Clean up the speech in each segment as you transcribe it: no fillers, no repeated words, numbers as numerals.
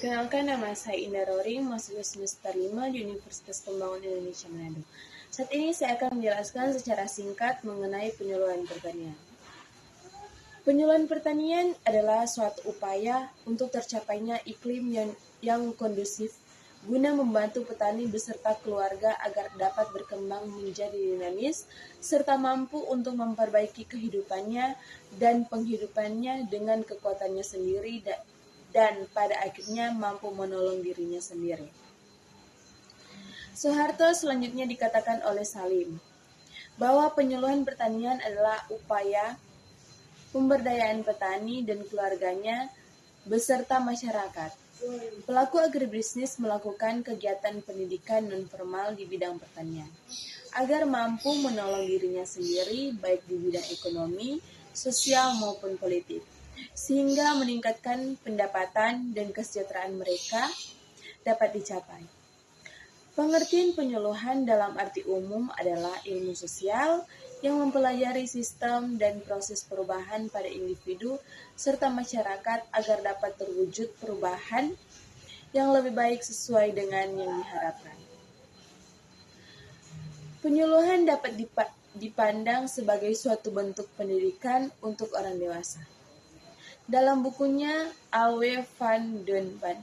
Perkenalkan, nama saya Indah Roring, mahasiswa semester 5 di Universitas Pembangunan Indonesia Manado. Saat ini saya akan menjelaskan secara singkat mengenai penyuluhan pertanian. Penyuluhan pertanian adalah suatu upaya untuk tercapainya iklim yang kondusif guna membantu petani beserta keluarga agar dapat berkembang menjadi dinamis serta mampu untuk memperbaiki kehidupannya dan penghidupannya dengan kekuatannya sendiri dan pada akhirnya mampu menolong dirinya sendiri. Soeharto selanjutnya dikatakan oleh Salim bahwa penyuluhan pertanian adalah upaya pemberdayaan petani dan keluarganya beserta masyarakat. Pelaku agribisnis melakukan kegiatan pendidikan non-formal di bidang pertanian agar mampu menolong dirinya sendiri baik di bidang ekonomi, sosial maupun politik, sehingga meningkatkan pendapatan dan kesejahteraan mereka dapat dicapai. Pengertian penyuluhan dalam arti umum adalah ilmu sosial yang mempelajari sistem dan proses perubahan pada individu serta masyarakat agar dapat terwujud perubahan yang lebih baik sesuai dengan yang diharapkan. Penyuluhan dapat dipandang sebagai suatu bentuk pendidikan untuk orang dewasa. Dalam bukunya A.W. van den Van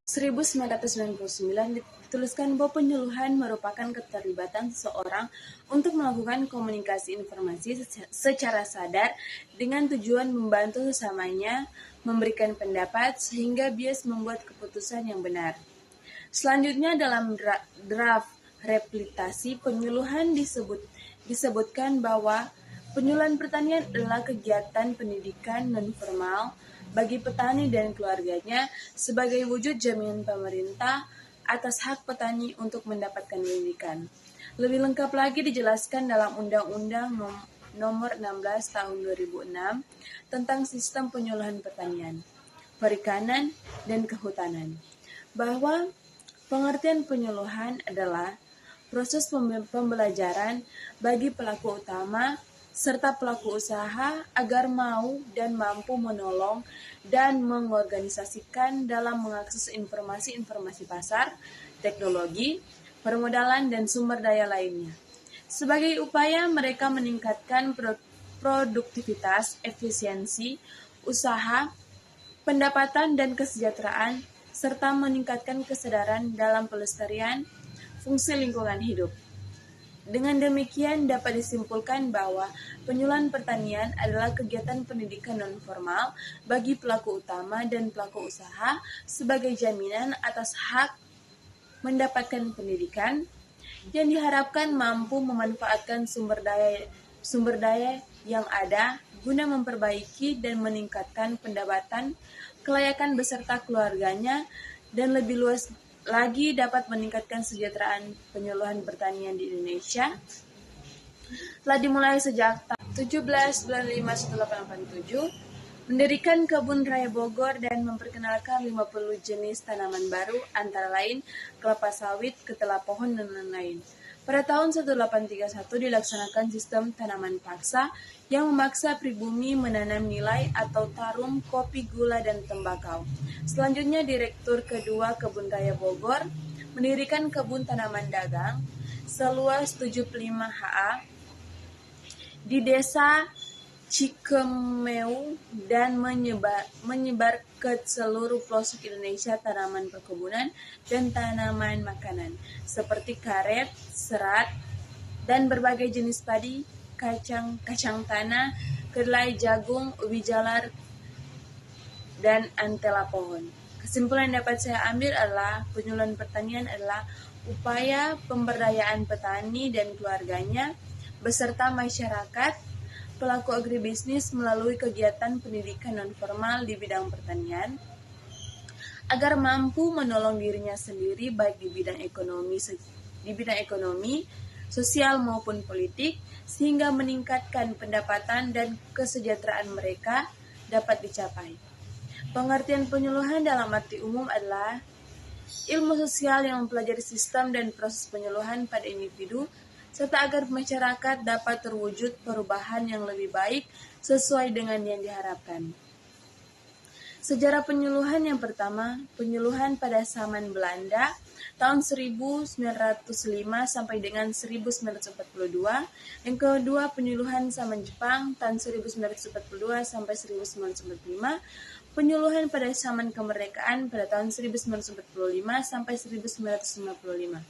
1999 dituliskan bahwa penyuluhan merupakan keterlibatan seseorang untuk melakukan komunikasi informasi secara sadar dengan tujuan membantu sesamanya memberikan pendapat sehingga bias membuat keputusan yang benar. Selanjutnya dalam draft replikasi penyuluhan disebutkan bahwa penyuluhan pertanian adalah kegiatan pendidikan non-formal bagi petani dan keluarganya sebagai wujud jaminan pemerintah atas hak petani untuk mendapatkan pendidikan. Lebih lengkap lagi dijelaskan dalam Undang-Undang Nomor 16 Tahun 2006 tentang Sistem Penyuluhan Pertanian, Perikanan, dan Kehutanan, bahwa pengertian penyuluhan adalah proses pembelajaran bagi pelaku utama serta pelaku usaha agar mau dan mampu menolong dan mengorganisasikan dalam mengakses informasi pasar, teknologi, permodalan, dan sumber daya lainnya. Sebagai upaya mereka meningkatkan produktivitas, efisiensi, usaha, pendapatan, dan kesejahteraan, serta meningkatkan kesadaran dalam pelestarian fungsi lingkungan hidup. Dengan demikian dapat disimpulkan bahwa penyuluhan pertanian adalah kegiatan pendidikan non-formal bagi pelaku utama dan pelaku usaha sebagai jaminan atas hak mendapatkan pendidikan yang diharapkan mampu memanfaatkan sumber daya yang ada guna memperbaiki dan meningkatkan pendapatan, kelayakan beserta keluarganya, dan lebih luas lagi dapat meningkatkan kesejahteraan. Penyuluhan pertanian di Indonesia telah dimulai sejak 17 bulan 5 1887, mendirikan kebun raya Bogor dan memperkenalkan 50 jenis tanaman baru antara lain kelapa sawit, ketela pohon, dan lain-lain. Pada tahun 1831 dilaksanakan sistem tanaman paksa yang memaksa pribumi menanam nilai atau tarum, kopi, gula, dan tembakau. Selanjutnya Direktur kedua Kebun Raya Bogor mendirikan kebun tanaman dagang seluas 75 ha di desa Cikemeu dan menyebar ke seluruh pelosok Indonesia tanaman perkebunan dan tanaman makanan seperti karet, serat, dan berbagai jenis padi, kacang tanah, kedelai, jagung, ubi jalar, dan antela pohon. Kesimpulan yang dapat saya ambil adalah penyuluhan pertanian adalah upaya pemberdayaan petani dan keluarganya beserta masyarakat pelaku agribisnis melalui kegiatan pendidikan non-formal di bidang pertanian agar mampu menolong dirinya sendiri baik di bidang ekonomi, sosial maupun politik sehingga meningkatkan pendapatan dan kesejahteraan mereka dapat dicapai. Pengertian penyuluhan dalam arti umum adalah ilmu sosial yang mempelajari sistem dan proses penyuluhan pada individu serta agar masyarakat dapat terwujud perubahan yang lebih baik sesuai dengan yang diharapkan. Sejarah penyuluhan yang pertama, penyuluhan pada zaman Belanda tahun 1905 sampai dengan 1942. Yang kedua, penyuluhan zaman Jepang tahun 1942 sampai 1945. Penyuluhan pada zaman kemerdekaan pada tahun 1945 sampai 1955.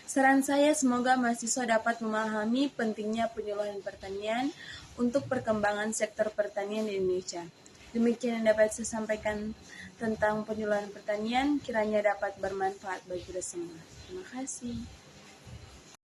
Saran saya semoga mahasiswa dapat memahami pentingnya penyuluhan pertanian untuk perkembangan sektor pertanian di Indonesia. Demikian yang dapat saya sampaikan tentang penyuluhan pertanian, kiranya dapat bermanfaat bagi kita semua. Terima kasih.